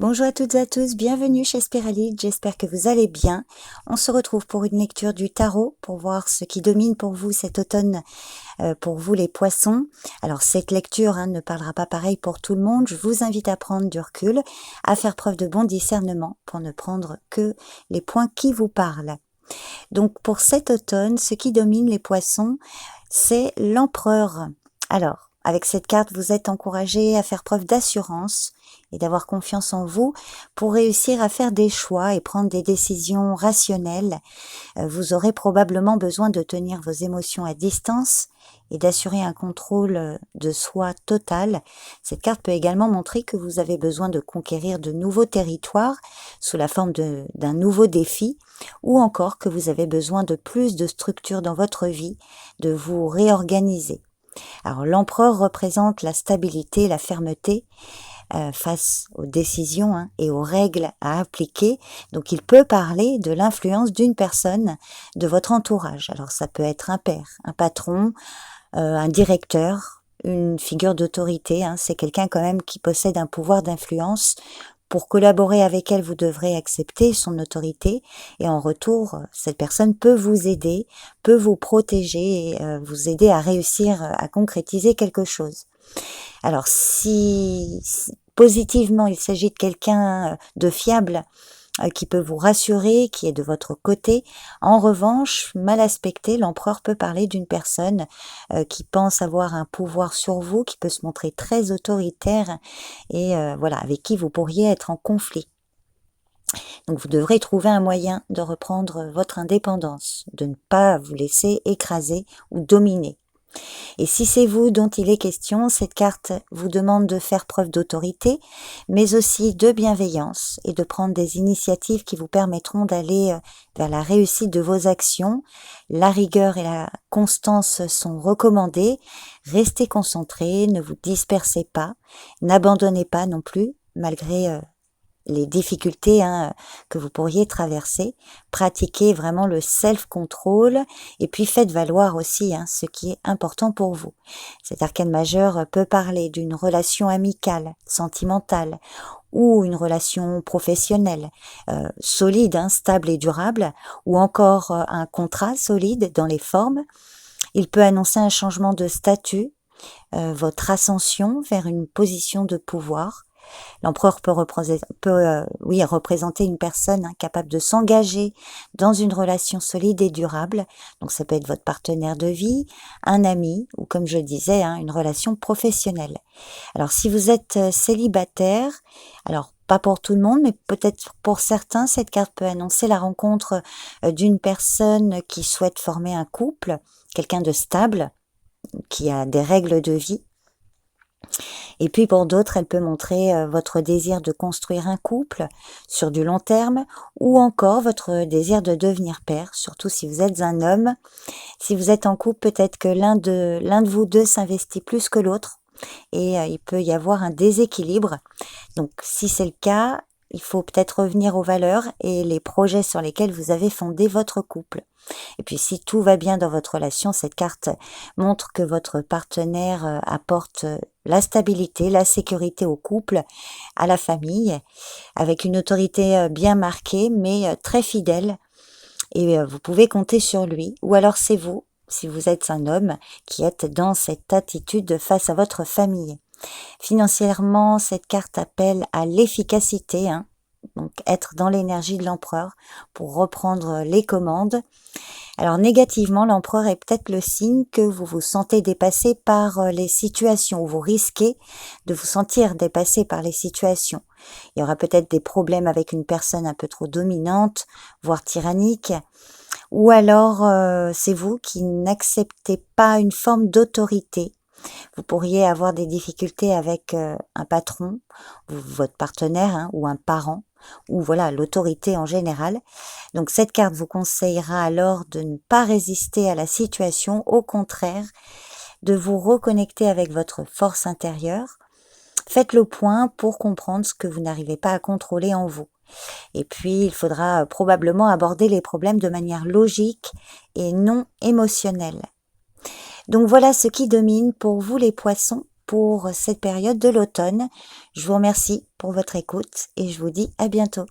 Bonjour à toutes et à tous, bienvenue chez Spiralide, j'espère que vous allez bien. On se retrouve pour une lecture du tarot pour voir ce qui domine pour vous cet automne, pour vous les poissons. Alors cette lecture ne parlera pas pareil pour tout le monde, je vous invite à prendre du recul, à faire preuve de bon discernement pour ne prendre que les points qui vous parlent. Donc pour cet automne, ce qui domine les poissons, c'est l'empereur. Alors, avec cette carte, vous êtes encouragé à faire preuve d'assurance et d'avoir confiance en vous pour réussir à faire des choix et prendre des décisions rationnelles. Vous aurez probablement besoin de tenir vos émotions à distance et d'assurer un contrôle de soi total. Cette carte peut également montrer que vous avez besoin de conquérir de nouveaux territoires sous la forme d'un nouveau défi, ou encore que vous avez besoin de plus de structure dans votre vie, de vous réorganiser. Alors l'empereur représente la stabilité, la fermeté face aux décisions et aux règles à appliquer. Donc il peut parler de l'influence d'une personne de votre entourage. Alors ça peut être un père, un patron, un directeur, une figure d'autorité. C'est quelqu'un quand même qui possède un pouvoir d'influence. Pour collaborer avec elle, vous devrez accepter son autorité et en retour, cette personne peut vous aider, peut vous protéger et vous aider à réussir à concrétiser quelque chose. Alors si positivement il s'agit de quelqu'un de fiable, qui peut vous rassurer, qui est de votre côté. En revanche, mal aspecté, l'empereur peut parler d'une personne qui pense avoir un pouvoir sur vous, qui peut se montrer très autoritaire et voilà, avec qui vous pourriez être en conflit. Donc vous devrez trouver un moyen de reprendre votre indépendance, de ne pas vous laisser écraser ou dominer. Et si c'est vous dont il est question, cette carte vous demande de faire preuve d'autorité, mais aussi de bienveillance et de prendre des initiatives qui vous permettront d'aller vers la réussite de vos actions. La rigueur et la constance sont recommandées. Restez concentrés, ne vous dispersez pas, n'abandonnez pas non plus, malgré les difficultés que vous pourriez traverser. Pratiquez vraiment le self-control et puis faites valoir aussi ce qui est important pour vous. Cet arcane majeur peut parler d'une relation amicale, sentimentale ou une relation professionnelle solide, stable et durable, ou encore un contrat solide dans les formes. Il peut annoncer un changement de statut, votre ascension vers une position de pouvoir. L'empereur peut représenter une personne capable de s'engager dans une relation solide et durable. Donc ça peut être votre partenaire de vie, un ami ou comme je disais, une relation professionnelle. Alors si vous êtes célibataire, alors pas pour tout le monde, mais peut-être pour certains, cette carte peut annoncer la rencontre d'une personne qui souhaite former un couple, quelqu'un de stable, qui a des règles de vie. Et puis pour d'autres, elle peut montrer votre désir de construire un couple sur du long terme ou encore votre désir de devenir père, surtout si vous êtes un homme. Si vous êtes en couple, peut-être que l'un de vous deux s'investit plus que l'autre et il peut y avoir un déséquilibre. Donc si c'est le cas, il faut peut-être revenir aux valeurs et les projets sur lesquels vous avez fondé votre couple. Et puis si tout va bien dans votre relation, cette carte montre que votre partenaire apporte la stabilité, la sécurité au couple, à la famille, avec une autorité bien marquée, mais très fidèle. Et vous pouvez compter sur lui. Ou alors c'est vous, si vous êtes un homme, qui êtes dans cette attitude face à votre famille. Financièrement, cette carte appelle à l'efficacité, donc être dans l'énergie de l'empereur pour reprendre les commandes. Alors négativement, l'empereur est peut-être le signe que vous vous sentez dépassé par les situations, ou vous risquez de vous sentir dépassé par les situations. Il y aura peut-être des problèmes avec une personne un peu trop dominante, voire tyrannique, ou alors c'est vous qui n'acceptez pas une forme d'autorité. Vous pourriez avoir des difficultés avec un patron, votre partenaire ou un parent, ou voilà l'autorité en général. Donc cette carte vous conseillera alors de ne pas résister à la situation, au contraire, de vous reconnecter avec votre force intérieure. Faites le point pour comprendre ce que vous n'arrivez pas à contrôler en vous. Et puis, il faudra probablement aborder les problèmes de manière logique et non émotionnelle. Donc voilà ce qui domine pour vous les poissons. pour cette période de l'automne. Je vous remercie pour votre écoute et je vous dis à bientôt.